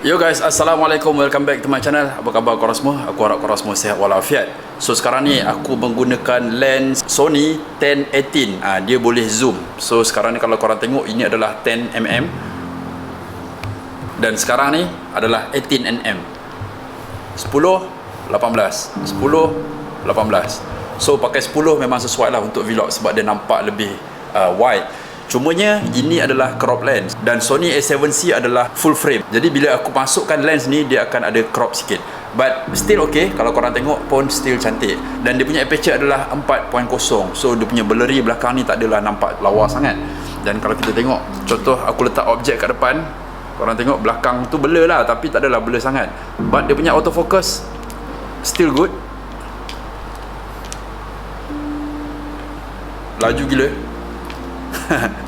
Yo guys, assalamualaikum, welcome back to my channel. Apa khabar korang semua? Aku harap korang semua sihat walafiat. So sekarang ni aku menggunakan lens Sony 10-18. Dia boleh zoom. So sekarang ni kalau korang tengok, ini adalah 10mm dan sekarang ni adalah 18mm. 10, 18, 10, 18. So pakai 10 memang sesuai lah untuk vlog sebab dia nampak lebih wide. Cumanya ini adalah crop lens dan Sony A7C adalah full frame. Jadi bila aku masukkan lens ni, dia akan ada crop sikit. But still okay, kalau korang tengok pun still cantik. Dan dia punya aperture adalah 4.0. So dia punya blurry belakang ni tak adalah nampak lawa sangat. Dan kalau kita tengok, contoh aku letak objek kat depan, korang tengok belakang tu blur lah, tapi tak adalah blur sangat. But dia punya autofocus still good. Laju gila.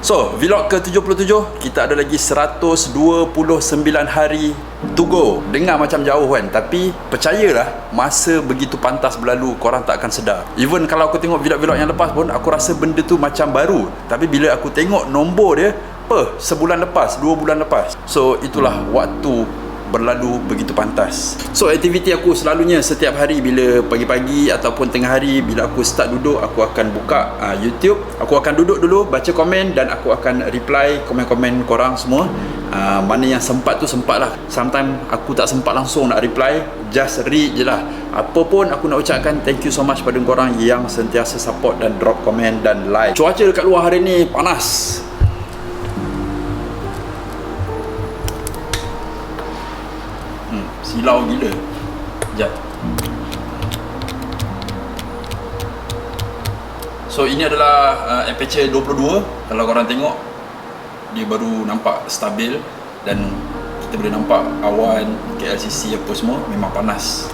So, vlog ke-77, kita ada lagi 129 hari to go. Dengar macam jauh kan, tapi percayalah, masa begitu pantas berlalu, korang tak akan sedar. Even kalau aku tengok vlog-vlog yang lepas pun, aku rasa benda tu macam baru. Tapi bila aku tengok nombor dia, sebulan lepas, 2 bulan lepas. So, itulah waktu berlalu begitu pantas. So aktiviti aku selalunya setiap hari bila pagi-pagi ataupun tengah hari, bila aku start duduk, aku akan buka YouTube. Aku akan duduk dulu, baca komen dan aku akan reply komen-komen korang semua. Mana yang sempat tu sempat lah. Sometimes aku tak sempat langsung nak reply, just read je lah. Apa pun aku nak ucapkan thank you so much pada korang yang sentiasa support dan drop komen dan like. Cuaca dekat luar hari ni panas. Silau gila. Sekejap. So ini adalah aperture 22. Kalau korang tengok, dia baru nampak stabil. Dan kita boleh nampak awan, KLCC apa semua memang panas.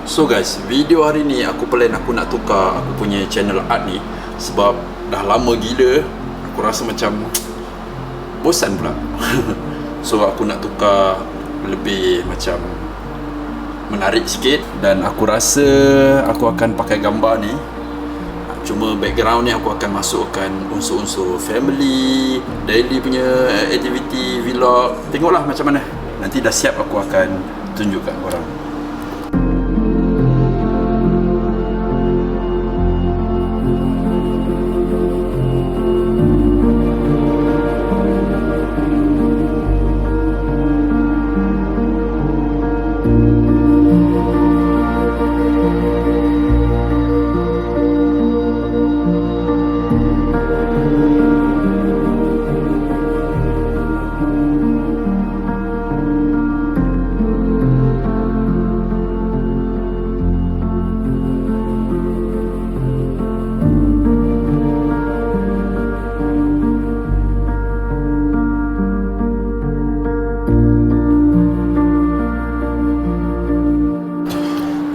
So guys, video hari ni aku plan aku nak tukar aku punya channel art ni. Sebab dah lama gila, aku rasa macam bosan pula. So aku nak tukar lebih macam menarik sikit. Dan aku rasa aku akan pakai gambar ni, cuma background ni aku akan masukkan unsur-unsur family, daily punya activity, vlog. Tengoklah macam mana. Nanti dah siap aku akan tunjukkan korang.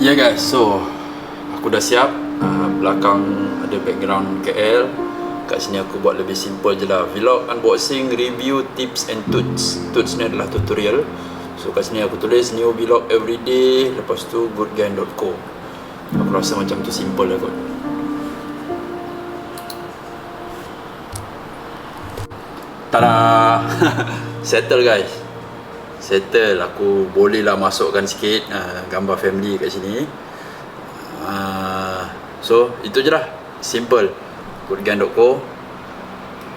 Ya guys, so aku dah siap. Belakang ada background KL. Kat sini aku buat lebih simple je lah. Vlog, unboxing, review, tips and tuts. Tuts ni adalah tutorial. So kat sini aku tulis new vlog everyday. Lepas tu goodgang.co. Aku rasa macam tu simple lah kot. Tada. Settle guys. Settle. Aku bolehlah masukkan sikit gambar family kat sini. So itu je lah, simple. goodgang.co.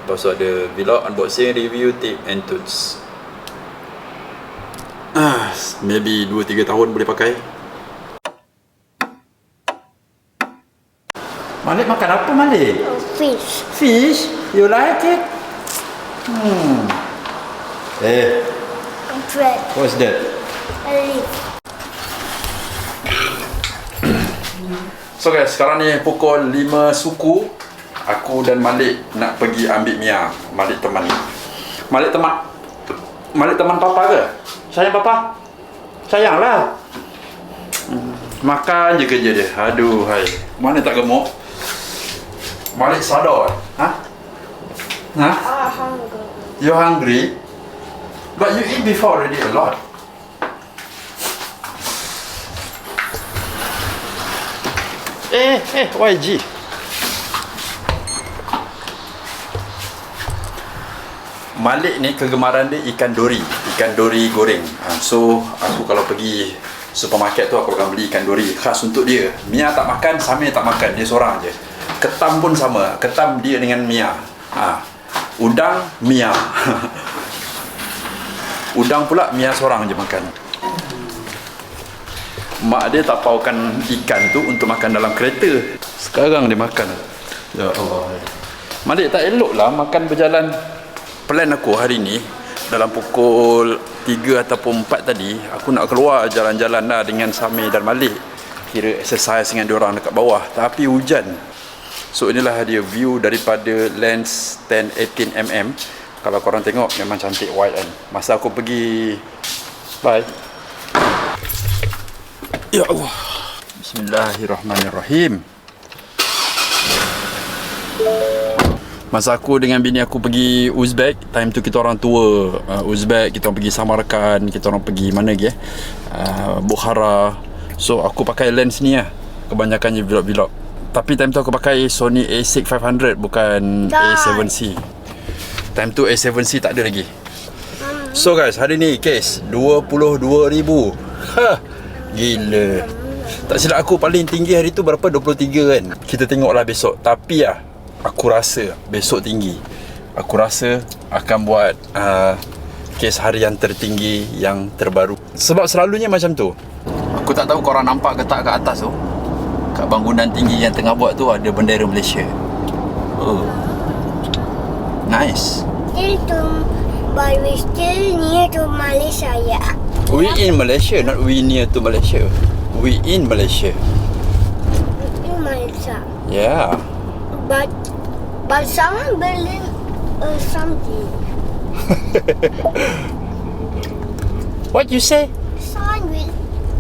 Lepas tu ada vlog, unboxing, review, tip and tuts. Maybe 2-3 tahun boleh pakai. Malik makan apa Malik? Fish. Fish? You like it? Bread. What's that? A leaf. So guys, sekarang ni pukul 5 suku. Aku dan Malik nak pergi ambil Mia. Malik teman. Malik teman. Malik teman papa ke? Sayang papa? Sayanglah. Makan je kerja dia. Aduh, hai. Mana tak gemuk? Malik sadar. Ha? Ha? Hungry. You hungry? But you eat before already a lot. YG. Malik ni kegemaran dia ikan dori goreng. So aku kalau pergi supermarket tu aku akan beli ikan dori khas untuk dia. Mia tak makan, Samir tak makan, dia seorang je. Ketam pun sama, ketam dia dengan Mia. Udang Mia. Udang pula Mia seorang je makan. Mak dia tak paukan ikan tu untuk makan dalam kereta. Sekarang dia makan. Ya Allah. Malik tak elok lah makan berjalan. Plan aku hari ni dalam pukul 3 ataupun 4 tadi, aku nak keluar jalan-jalan lah dengan Samir dan Malik. Kira exercise dengan diorang dekat bawah. Tapi hujan. So inilah dia view daripada lens 10-18mm. Kalau korang tengok memang cantik wide kan. Masa aku pergi, bye. Ya Allah. Bismillahirrahmanirrahim. Masa aku dengan bini aku pergi Uzbek, time tu kita orang tua Uzbek, kita orang pergi Samarkand, kita orang pergi mana lagi Bukhara. So aku pakai lens ni lah kebanyakannya vlog-vlog. Tapi time tu aku pakai Sony A6 500, bukan A7C. Time tu A7C tak ada lagi. So guys, hari ni case 22,000. Gila. Tak silap aku paling tinggi hari tu berapa? 23 kan. Kita tengoklah besok. Tapi aku rasa besok tinggi. Aku rasa akan buat kes harian tertinggi yang terbaru. Sebab selalunya macam tu. Aku tak tahu korang nampak ke tak kat atas tu. Kat bangunan tinggi yang tengah buat tu ada bendera Malaysia. Oh, nice. But we still near to Malaysia, yeah. We in Malaysia, not we near to Malaysia. We in Malaysia. In Malaysia. Yeah. But someone building something. What you say? Someone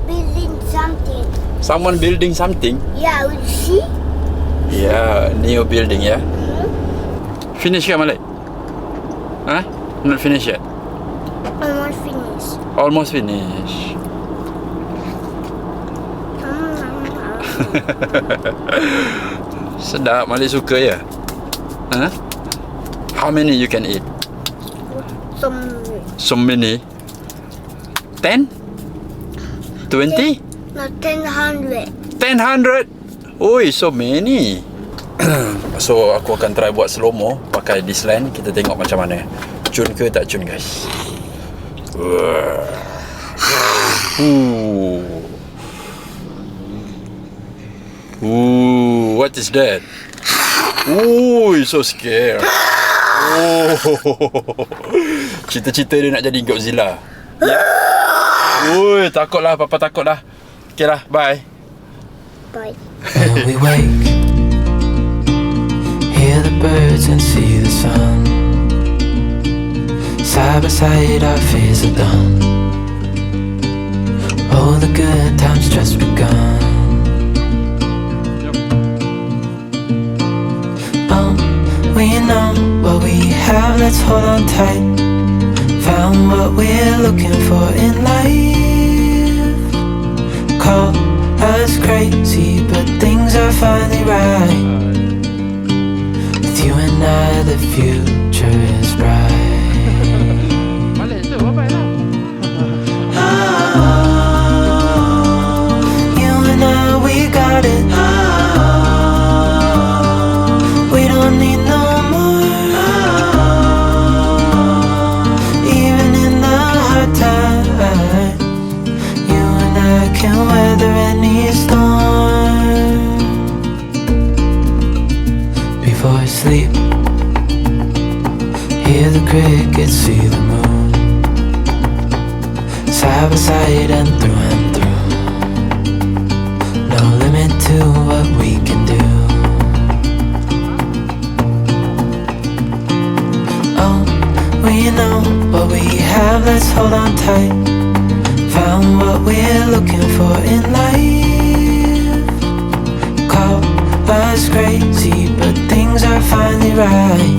building something. Someone building something? Yeah, we see. Yeah, new building, yeah. Finish ke Malik? Huh? Not finished yet? Almost finished. Almost finished. Sedap, Malik suka ya? Huh? How many you can eat? So many? 10? 20? No, 1000. 1000? Oi, so many. So aku akan try buat slow mo pakai this lens. Kita tengok macam mana. Cun ke tak cun guys. What is that? Ooh, so scared. Oh, cita-cita dia nak jadi Godzilla. Ya. Ui, takutlah, papa takutlah. Okay lah, bye. Bye. When we wake, hear the birds and see the sun. Side by side our fears are done. All the good times just begun. We know what we have, let's hold on tight. Found what we're looking for in life. Call us crazy, but things are finally right. With you and I, the future is bright. You and I, we got it. We don't need no more. Even in the hard times, you and I can weather any storm. Before I sleep, hear the crickets, see the moon. Side by side and through. No limit to what we can do. We know what we have, let's hold on tight. Found what we're looking for in life. Call us crazy, but things are finally right.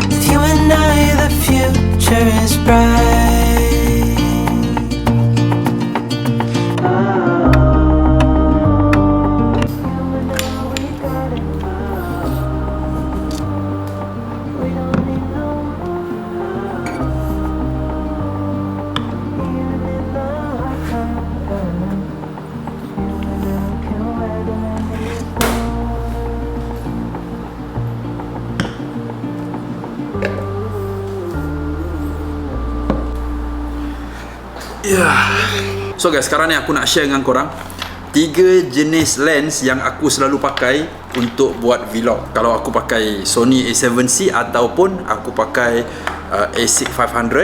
With you and I, the future is bright. So guys, sekarang ni aku nak share dengan korang 3 jenis lens yang aku selalu pakai untuk buat vlog. Kalau aku pakai Sony A7C ataupun aku pakai A6500.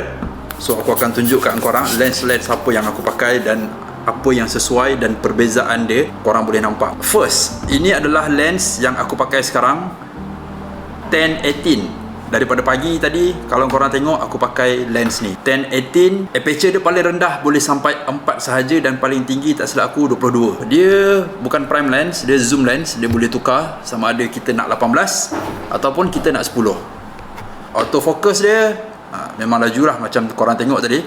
So aku akan tunjukkan korang lens-lens apa yang aku pakai dan apa yang sesuai dan perbezaan dia korang boleh nampak. First, ini adalah lens yang aku pakai sekarang, 10-18. Daripada pagi tadi, kalau korang tengok aku pakai lens ni 10-18. Aperture dia paling rendah boleh sampai 4 sahaja dan paling tinggi tak silap aku 22. Dia bukan prime lens, dia zoom lens. Dia boleh tukar sama ada kita nak 18 ataupun kita nak 10. Autofocus dia memang laju lah macam korang tengok tadi.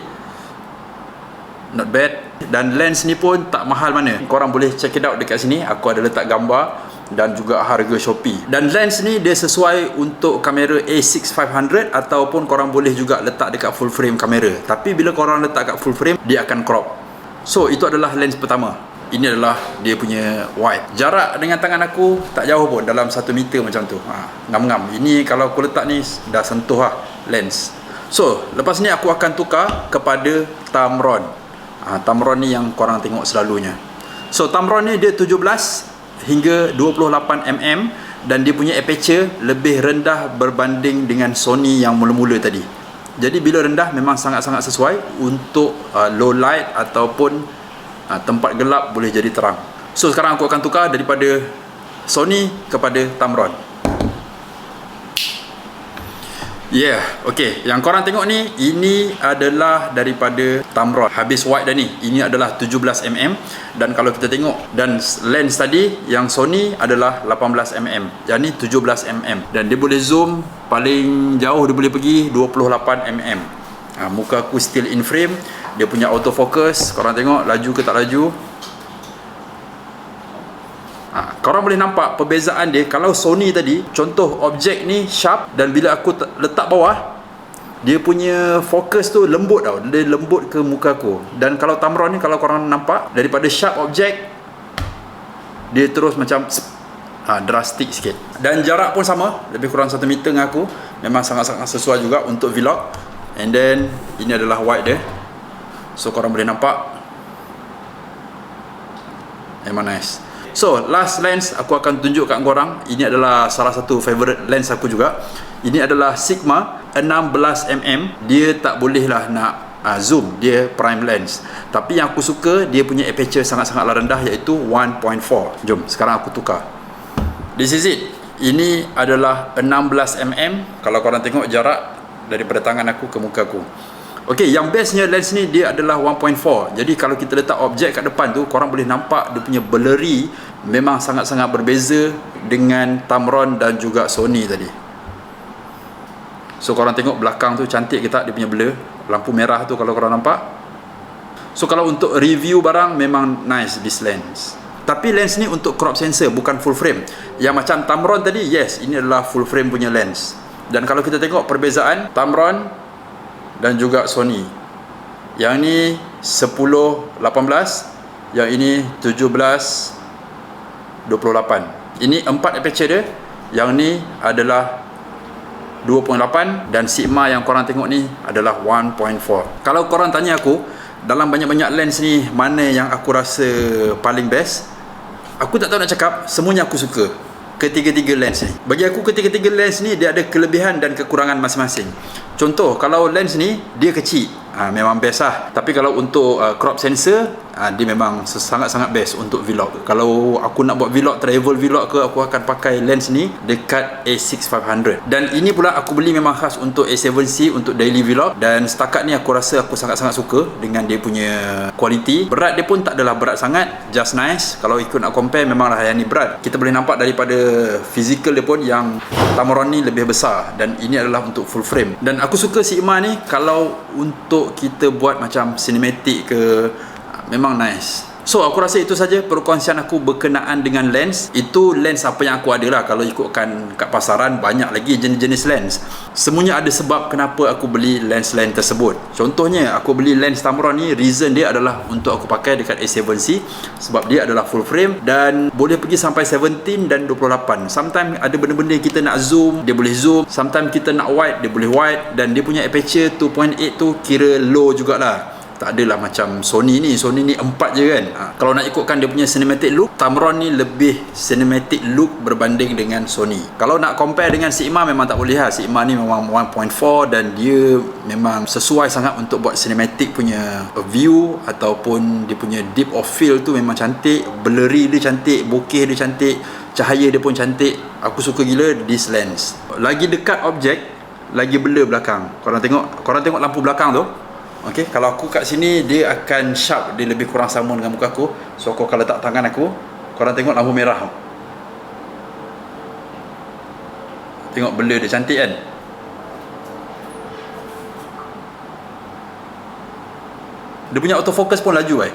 Not bad. Dan lens ni pun tak mahal mana. Korang boleh check it out dekat sini. Aku ada letak gambar dan juga harga Shopee. Dan lens ni dia sesuai untuk kamera A6500 ataupun korang boleh juga letak dekat full frame kamera. Tapi bila korang letak kat full frame, dia akan crop. So itu adalah lens pertama. Ini adalah dia punya wide. Jarak dengan tangan aku tak jauh pun, dalam 1 meter macam tu. Ngam-ngam. Ini kalau aku letak ni dah sentuh lah lens. So lepas ni aku akan tukar kepada Tamron. Tamron ni yang korang tengok selalunya. So Tamron ni dia 17 hingga 28mm dan dia punya aperture lebih rendah berbanding dengan Sony yang mula-mula tadi. Jadi bila rendah memang sangat-sangat sesuai untuk low light ataupun tempat gelap boleh jadi terang. So sekarang aku akan tukar daripada Sony kepada Tamron. Okay. Yang korang tengok ni, ini adalah daripada Tamron. Habis wide dah ni. Ini adalah 17mm. Dan kalau kita tengok, dan lens tadi yang Sony adalah 18mm. Yang ni 17mm. Dan dia boleh zoom paling jauh, dia boleh pergi 28mm. Muka aku still in frame. Dia punya autofocus, korang tengok laju ke tak laju. Korang boleh nampak perbezaan dia. Kalau Sony tadi, contoh objek ni sharp, dan bila aku letak bawah, dia punya fokus tu lembut tau. Dia lembut ke muka aku. Dan kalau Tamron ni, kalau korang nampak, daripada sharp objek, dia terus macam drastik sikit. Dan jarak pun sama, lebih kurang 1 meter dengan aku. Memang sangat-sangat sesuai juga untuk vlog. And then ini adalah wide dia. So korang boleh nampak, memang nice. So last lens aku akan tunjuk kat korang. Ini adalah salah satu favorite lens aku juga. Ini adalah Sigma 16mm. Dia tak boleh lah nak zoom, dia prime lens. Tapi yang aku suka, dia punya aperture sangat-sangatlah rendah, iaitu 1.4. Jom sekarang aku tukar. This is it. Ini adalah 16mm. Kalau korang tengok jarak daripada tangan aku ke muka aku. Okay, yang bestnya lens ni dia adalah 1.4. Jadi kalau kita letak objek kat depan tu, korang boleh nampak dia punya blurry memang sangat-sangat berbeza dengan Tamron dan juga Sony tadi. So korang tengok belakang tu cantik ke tak dia punya blur. Lampu merah tu kalau korang nampak. So kalau untuk review barang, memang nice this lens. Tapi lens ni untuk crop sensor, bukan full frame. Yang macam Tamron tadi, yes, ini adalah full frame punya lens. Dan kalau kita tengok perbezaan Tamron dan juga Sony, yang ni 10-18, yang ini 17-28. Ini 4 aperture dia. Yang ni adalah 2.8. Dan Sigma yang korang tengok ni adalah 1.4. Kalau korang tanya aku, dalam banyak-banyak lens ni, mana yang aku rasa paling best, aku tak tahu nak cakap. Semuanya aku suka, ketiga-tiga lens ni. Bagi aku, ketiga-tiga lens ni dia ada kelebihan dan kekurangan masing-masing. Contoh, kalau lens ni dia kecil, memang best lah. Tapi kalau untuk crop sensor, dia memang sangat-sangat best untuk vlog. Kalau aku nak buat vlog, travel vlog ke, aku akan pakai lens ni dekat A6500. Dan ini pula aku beli memang khas untuk A7C untuk daily vlog. Dan setakat ni aku rasa aku sangat-sangat suka dengan dia punya kualiti. Berat dia pun tak adalah berat sangat, just nice. Kalau ikut nak compare, memanglah yang ni berat. Kita boleh nampak daripada fizikal dia pun yang Tamron ni lebih besar, dan ini adalah untuk full frame. Dan aku suka Sigma ni kalau untuk kita buat macam cinematic ke, memang nice. So aku rasa itu saja perkongsian aku berkenaan dengan lens. Itu lens apa yang aku ada lah. Kalau ikutkan kat pasaran, banyak lagi jenis-jenis lens. Semuanya ada sebab kenapa aku beli lens-lens tersebut. Contohnya aku beli lens Tamron ni, reason dia adalah untuk aku pakai dekat A7C, sebab dia adalah full frame dan boleh pergi sampai 17 dan 28. Sometimes ada benda-benda kita nak zoom, dia boleh zoom. Sometimes kita nak wide, dia boleh wide. Dan dia punya aperture 2.8 tu kira low jugalah. Tak adalah macam Sony ni 4 je kan. Kalau nak ikutkan dia punya cinematic look, Tamron ni lebih cinematic look berbanding dengan Sony. Kalau nak compare dengan Sigma, memang tak boleh lah. Sigma ni memang 1.4 dan dia memang sesuai sangat untuk buat cinematic punya view, ataupun dia punya deep of field tu memang cantik. Blurry dia cantik, bokeh dia cantik, cahaya dia pun cantik. Aku suka gila this lens. Lagi dekat objek, lagi blur belakang. Korang tengok lampu belakang tu. Okay, kalau aku kat sini, dia akan sharp, dia lebih kurang sama dengan muka aku. So aku kalau letak tangan aku, korang tengok lampu merah. Tengok blur dia cantik kan. Dia punya autofocus pun laju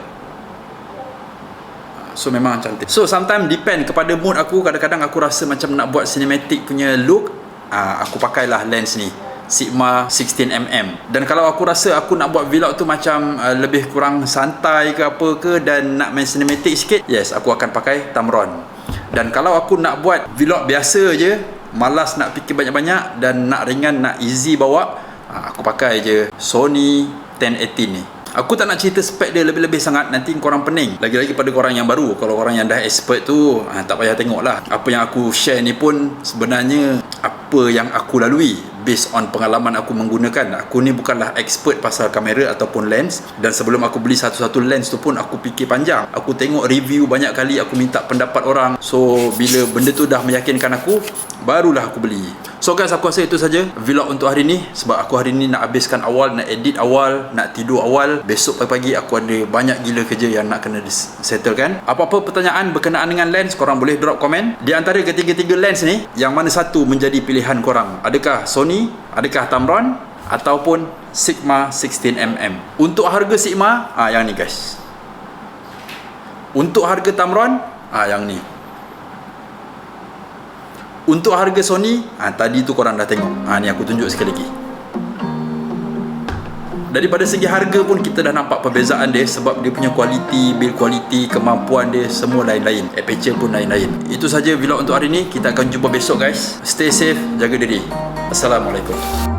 So memang cantik. So sometimes depend kepada mood aku. Kadang-kadang aku rasa macam nak buat cinematic punya look, aku pakailah lens ni, Sigma 16mm. Dan kalau aku rasa aku nak buat vlog tu macam lebih kurang santai ke apa ke, dan nak main cinematic sikit, yes, aku akan pakai Tamron. Dan kalau aku nak buat vlog biasa je, malas nak fikir banyak-banyak dan nak ringan, nak easy bawa, aku pakai je Sony 1018 ni. Aku tak nak cerita spek dia lebih-lebih sangat, nanti korang pening. Lagi-lagi pada korang yang baru. Kalau korang yang dah expert tu, tak payah tengok lah. Apa yang aku share ni pun sebenarnya apa yang aku lalui based on pengalaman aku menggunakan. Aku ni bukanlah expert pasal kamera ataupun lens. Dan sebelum aku beli satu-satu lens tu pun aku fikir panjang. Aku tengok review banyak kali, aku minta pendapat orang. So bila benda tu dah meyakinkan aku, barulah aku beli. So guys, aku rasa itu saja vlog untuk hari ni. Sebab aku hari ni nak habiskan awal, nak edit awal, nak tidur awal. Besok pagi-pagi aku ada banyak gila kerja yang nak kena settlekan. Apa-apa pertanyaan berkenaan dengan lens, korang boleh drop komen. Di antara ketiga-tiga lens ni, yang mana satu menjadi pilihan korang? Adakah Sony, adakah Tamron, ataupun Sigma 16mm? Untuk harga Sigma, yang ni guys. Untuk harga Tamron, yang ni. Untuk harga Sony, tadi tu korang dah tengok. Ni aku tunjuk sekali lagi. Daripada segi harga pun kita dah nampak perbezaan dia, sebab dia punya kualiti, build quality, kemampuan dia semua lain-lain. Aperture pun lain-lain. Itu saja vlog untuk hari ni. Kita akan jumpa besok guys. Stay safe, jaga diri. Assalamualaikum.